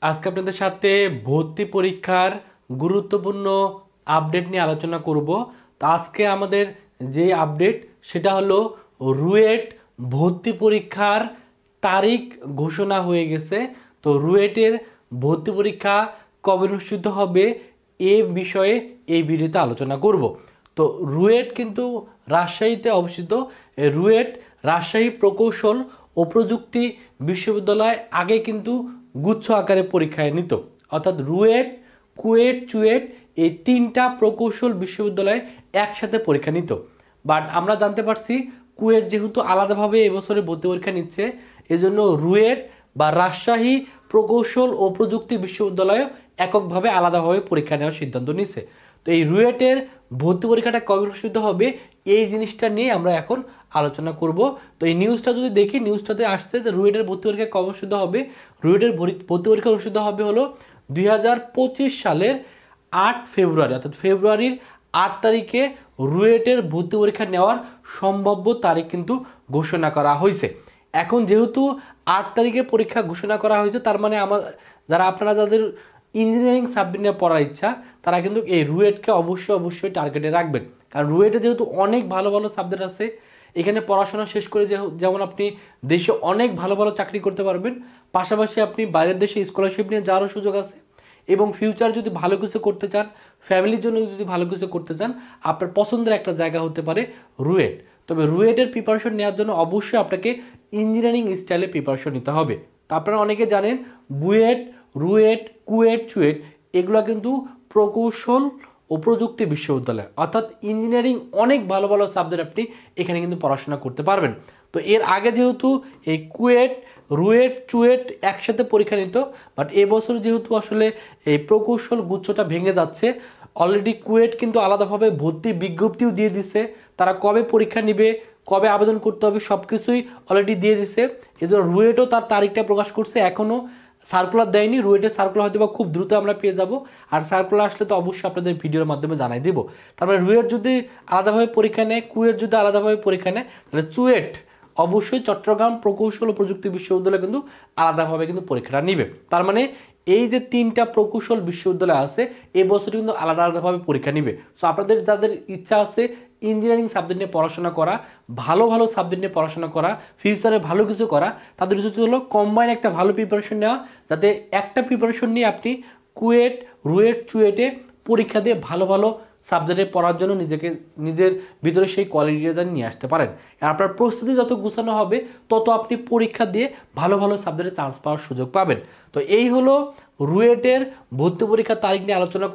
আজকে আপনাদের সাথে ভর্তি পরীক্ষার গুরুত্বপূর্ণ আপডেট নিয়ে আলোচনা করব। তো আজকে আমাদের যে আপডেট সেটা হলো রুয়েট ভর্তি পরীক্ষার তারিখ ঘোষণা হয়ে গেছে। তো রুয়েটের ভর্তি পরীক্ষা কবে অনুষ্ঠিত হবে এ বিষয়ে এই ভিডিওতে আলোচনা করব। তো রুয়েট কিন্তু রাজশাহীতে অবস্থিত। রুয়েট রাজশাহী প্রকৌশল ও প্রযুক্তি বিশ্ববিদ্যালয় আগে কিন্তু গুচ্ছ আকারে পরীক্ষায় নিত, অর্থাৎ রুয়েট, কুয়েট, চুয়েট এই তিনটা প্রকৌশল বিশ্ববিদ্যালয় একসাথে পরীক্ষা নিত। বাট আমরা জানতে পারছি কুয়েট যেহেতু আলাদাভাবে এবছরে ভর্তি পরীক্ষা নিচ্ছে, এজন্য রুয়েট বা রাজশাহী প্রকৌশল ও প্রযুক্তি বিশ্ববিদ্যালয় এককভাবে আলাদাভাবে পরীক্ষা নেওয়ার সিদ্ধান্ত নিচ্ছে। তো এই রুয়েটের ভর্তি পরীক্ষাটা কবে অনুষ্ঠিত হবে এই জিনিসটা নিয়ে আমরা এখন আলোচনা করব। তো এই নিউজটা যদি দেখি, নিউজটাতে আসছে যে রুয়েটের ভর্তি পরীক্ষা কবে অনুষ্ঠিত হবে। রুয়েটের ভর্তি পরীক্ষা অনুষ্ঠিত হবে হলো 2025 সালের 8 ফেব্রুয়ারি, অর্থাৎ ফেব্রুয়ারির 8 তারিখে রুয়েটের ভর্তি পরীক্ষা নেওয়ার সম্ভাব্য তারিখ কিন্তু ঘোষণা করা হয়েছে। এখন যেহেতু 8 তারিখে পরীক্ষা ঘোষণা করা হয়েছে, তার মানে আপনারা যাদের ইঞ্জিনিয়ারিং সাবজেক্ট নিয়ে পড়ার ইচ্ছা তারা কিন্তু এই রুয়েটকে অবশ্যই টার্গেটে রাখবেন। কারণ রুয়েটে যেহেতু অনেক ভালো ভালো সাবজেক্ট আছে, এখানে পড়াশোনা শেষ করে যেমন আপনি দেশে অনেক ভালো ভালো চাকরি করতে পারবেন, পাশাপাশি আপনি বাইরের দেশে স্কলারশিপ নিয়ে যাওয়ারও সুযোগ আছে। এবং ফিউচার যদি ভালো কিছু করতে চান, ফ্যামিলির জন্য যদি ভালো কিছু করতে চান, আপনার পছন্দের একটা জায়গা হতে পারে রুয়েট। তবে রুয়েটের প্রিপারেশন নেওয়ার জন্য অবশ্যই আপনাকে ইঞ্জিনিয়ারিং স্টাইলে প্রিপারেশন নিতে হবে। তো আপনারা অনেকে জানেন বুয়েট, রুয়েট, কুয়েট, চুয়েট এগুলো কিন্তু প্রকৌশল ও প্রযুক্তি বিশ্ববিদ্যালয়, অর্থাৎ ইঞ্জিনিয়ারিং অনেক ভালো ভালো সাবজেক্ট আপনি এখানে কিন্তু পড়াশোনা করতে পারবেন। তো এর আগে যেহেতু এই কুয়েট, রুয়েট, চুয়েট একসাথে পরীক্ষা নিত, বাট এবছর যেহেতু আসলে এই প্রকৌশল গুচ্ছটা ভেঙে যাচ্ছে, অলরেডি কুয়েট কিন্তু আলাদাভাবে ভর্তি বিজ্ঞপ্তিও দিয়ে দিছে। তারা কবে পরীক্ষা নিবে, কবে আবেদন করতে হবে সব কিছুই অলরেডি দিয়ে দিছে। এজন্য রুয়েটও তার তারিখটা প্রকাশ করছে, এখনও সার্কুলার দেয়নি। রুয়েটের সার্কুলার হয়তো বা খুব দ্রুত আমরা পেয়ে যাব, আর সার্কুলার আসলে তো অবশ্যই আপনাদের ভিডিওর মাধ্যমে জানাই দিব। তারপরে রুয়েট যদি আলাদাভাবে পরীক্ষা নেয়, কুয়েট যদি আলাদাভাবে পরীক্ষা নেয়, তাহলে চুয়েট অবশ্যই চট্টগ্রাম প্রকৌশল ও প্রযুক্তি বিশ্ববিদ্যালয় কিন্তু আলাদাভাবে কিন্তু পরীক্ষাটা নিবে। তার মানে এই যে তিনটা প্রকৌশল বিশ্ববিদ্যালয় আছে এবছর কিন্তু আলাদা আলাদাভাবে পরীক্ষা নিবে। সো আপনাদের যাদের ইচ্ছা আছে ইঞ্জিনিয়ারিং সাবজেক্ট নিয়ে পড়াশোনা করা, ভালো ভালো সাবজেক্ট নিয়ে পড়াশোনা করা, ফিউচারে ভালো কিছু করা, তাদের উচিত হলো কম্বাইন একটা ভালো প্রিপারেশন নেওয়া, যাতে একটা প্রিপারেশন নিয়ে আপনি কুয়েট, রুয়েট, চুয়েটে পরীক্ষা দিয়ে ভালো ভালো সাবজেক্টে পড়ার জন্য নিজের ভিতরে সেই কোয়ালিটিটা নিয়ে আসতে পারেন। আর আপনার প্রস্তুতি যত গুছানো হবে তত আপনি পরীক্ষা দিয়ে ভালো ভালো সাবজেক্টে চান্স পাওয়ার সুযোগ পাবেন। তো এই হলো রুয়েটের ভর্তি পরীক্ষার তারিখ নিয়ে আলোচনা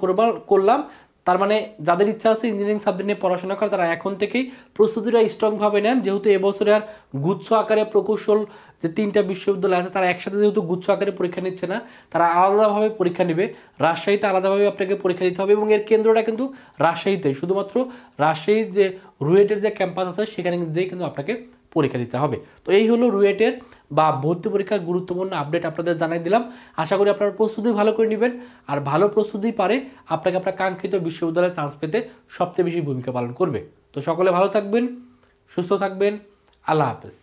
করলাম। তার মানে যাদের ইচ্ছা আছে ইঞ্জিনিয়ারিং সাবজেক্ট নিয়ে পড়াশোনা করে তারা এখন থেকেই প্রস্তুতিটা স্ট্রংভাবে নেন, যেহেতু এবছরে আর গুচ্ছ আকারে প্রকৌশল যে তিনটা বিশ্ববিদ্যালয় আছে তারা একসাথে যেহেতু গুচ্ছ আকারে পরীক্ষা নিচ্ছে না, তারা আলাদাভাবে পরীক্ষা নেবে। রাজশাহীতে আলাদাভাবে আপনাকে পরীক্ষা দিতে হবে এবং এর কেন্দ্রটা কিন্তু রাজশাহীতে, শুধুমাত্র রাজশাহীর যে রুয়েটের যে ক্যাম্পাস আছে সেখানে যেয়ে কিন্তু আপনাকে পরীক্ষা দিতে হবে। তো এই হলো রুয়েটের বা ভর্তি পরীক্ষার গুরুত্বপূর্ণ আপডেট আপনাদের জানাই দিলাম। আশা করি আপনারা প্রস্তুতি ভালো করে নেবেন, আর ভালো প্রস্তুতি পারে আপনাকে আপনার কাঙ্ক্ষিত বিশ্ববিদ্যালয়ে চান্স পেতে সবচেয়ে বেশি ভূমিকা পালন করবে। তো সকলে ভালো থাকবেন, সুস্থ থাকবেন, আল্লাহ হাফেজ।